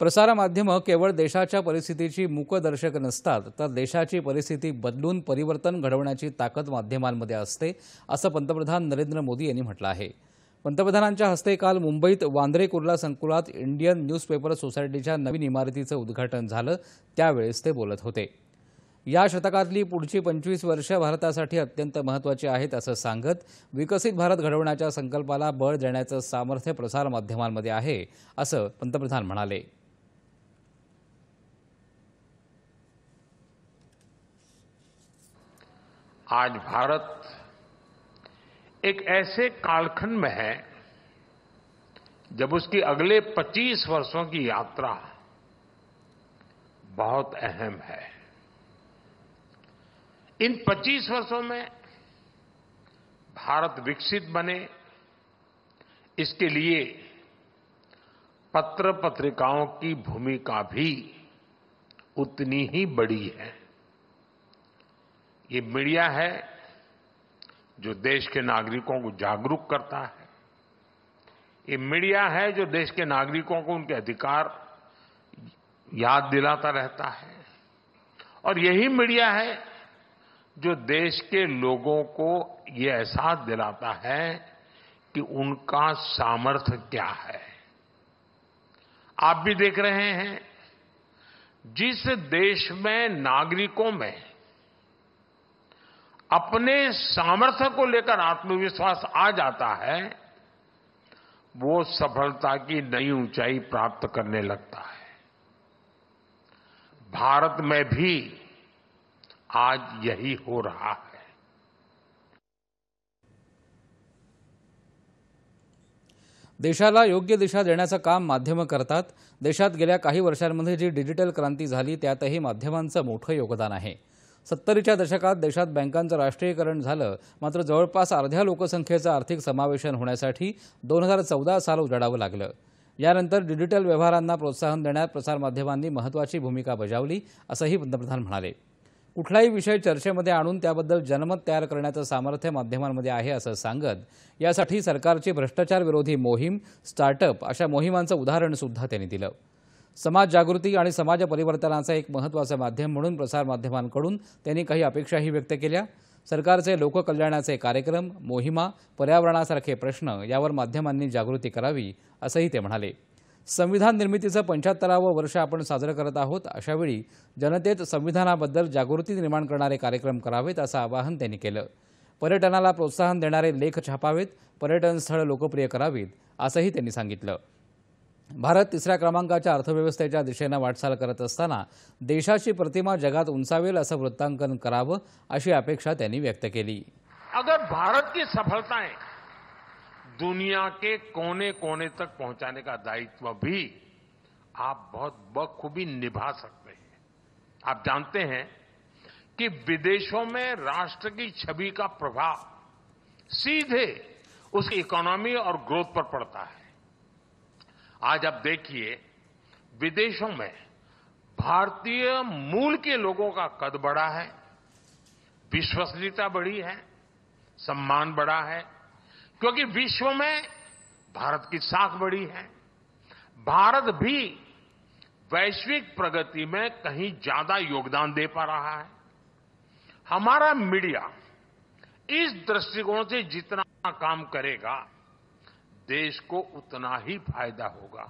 प्रसारमाध्यमं केवळ देशाच्या परिस्थितीची मूकदर्शक नसतात, तर देशाची परिस्थिती बदलून परिवर्तन घडवण्याची ताकद माध्यमांमध्ये असते, असं पंतप्रधान नरेंद्र मोदी यांनी म्हटलं आहे. पंतप्रधानांच्या हस्ते काल मुंबईत वांद्रे कुर्ला संकुलात इंडियन न्यूजपेपर सोसायटीच्या नवीन इमारतीचं उद्घाटन झालं, त्यावेळेस ते बोलत होते. या शतकातली पुढची 25 वर्ष भारतासाठी अत्यंत महत्त्वाची आहेत असं सांगत विकसित भारत घडवण्याच्या संकल्पाला बळ देण्याचं सामर्थ्य प्रसारमाध्यमांमध्ये आहे, असं पंतप्रधान म्हणाले. आज भारत एक ऐसे कालखंड में है जब उसकी अगले 25 वर्षों की यात्रा बहुत अहम है. इन 25 वर्षों में भारत विकसित बने, इसके लिए पत्र पत्रिकाओं की भूमिका भी उतनी ही बड़ी है. ये मीडिया है जो देश के नागरिकों को जागरूक करता है. ये मीडिया है जो देश के नागरिकों को उनके अधिकार याद दिलाता रहता है. और यही मीडिया है जो देश के लोगों को ये एहसास दिलाता है कि उनका सामर्थ्य क्या है. आप भी देख रहे हैं, जिस देश में नागरिकों में अपने सामर्थ्य को लेकर आत्मविश्वास आ जाता है, वो सफलता की नई ऊंचाई प्राप्त करने लगता है. भारत में भी आज यही हो रहा है. देशाला योग्य दिशा देण्याचं काम माध्यमं करतात. देशात गेल्या काही वर्षांमध्ये जी डिजिटल क्रांती झाली त्यातही माध्यमांचं मोठं योगदान आहे. 70च्या दशकात देशात बँकांचं राष्ट्रीयकरण झालं, मात्र जवळपास अर्ध्या लोकसंख्येचं आर्थिक समावेशन होण्यासाठी 2014 साल उजाडावं लागलं. यानंतर डिजिटल व्यवहारांना प्रोत्साहन देण्यात प्रसारमाध्यमांनी महत्त्वाची भूमिका बजावली, असंही पंतप्रधान म्हणाले. कुठलाही विषय चर्चेमध्ये आणून त्याबद्दल जनमत तयार करण्याचं सामर्थ्य माध्यमांमध्ये आहे असं सांगत यासाठी सरकारची भ्रष्टाचार विरोधी मोहीम, स्टार्टअप अशा मोहिमांचं उदाहरणसुद्धा त्यांनी दिलं. समाज जागृती आणि समाज परिवर्तनाचं एक महत्त्वाचं माध्यम म्हणून प्रसारमाध्यमांकडून त्यांनी काही अपेक्षाही व्यक्त केल्या. सरकारचे लोककल्याणाचे कार्यक्रम, मोहिमा, पर्यावरणासारखे प्रश्न यावर माध्यमांनी जागृती करावी, असंही ते म्हणाले. संविधान निर्मितीचं 75वं वर्ष आपण साजरं करत आहोत. अशावेळी जनतेत संविधानाबद्दल जागृती निर्माण करणारे कार्यक्रम करावेत, असं आवाहन त्यांनी केलं. पर्यटनाला प्रोत्साहन देणारे लेख छापावेत, पर्यटन स्थळं लोकप्रिय करावीत, असंही त्यांनी सांगितलं. भारत 3ऱ्या क्रमांकाच्या अर्थव्यवस्थेच्या दिशेनं वाटचाल करत असताना देशाची प्रतिमा जगात उंचावेल असं वृत्तांकन करावं, अशी अपेक्षा त्यांनी व्यक्त केली. अगर भारत की सफलताएं दुनिया के कोने कोने तक पहुंचाने का दायित्व भी आप बहुत बखूबी निभा सकते हैं. आप जानते हैं कि विदेशों में राष्ट्र की छवि का प्रभाव सीधे उसकी इकोनॉमी और ग्रोथ पर पड़ता है. आज आप देखिए, विदेशों में भारतीय मूल के लोगों का कद बढ़ा है, विश्वसनीयता बढ़ी है, सम्मान बढ़ा है, क्योंकि विश्व में भारत की साख बढ़ी है. भारत भी वैश्विक प्रगति में कहीं ज्यादा योगदान दे पा रहा है. हमारा मीडिया इस दृष्टिकोण से जितना काम करेगा, देश को उतना ही फायदा होगा.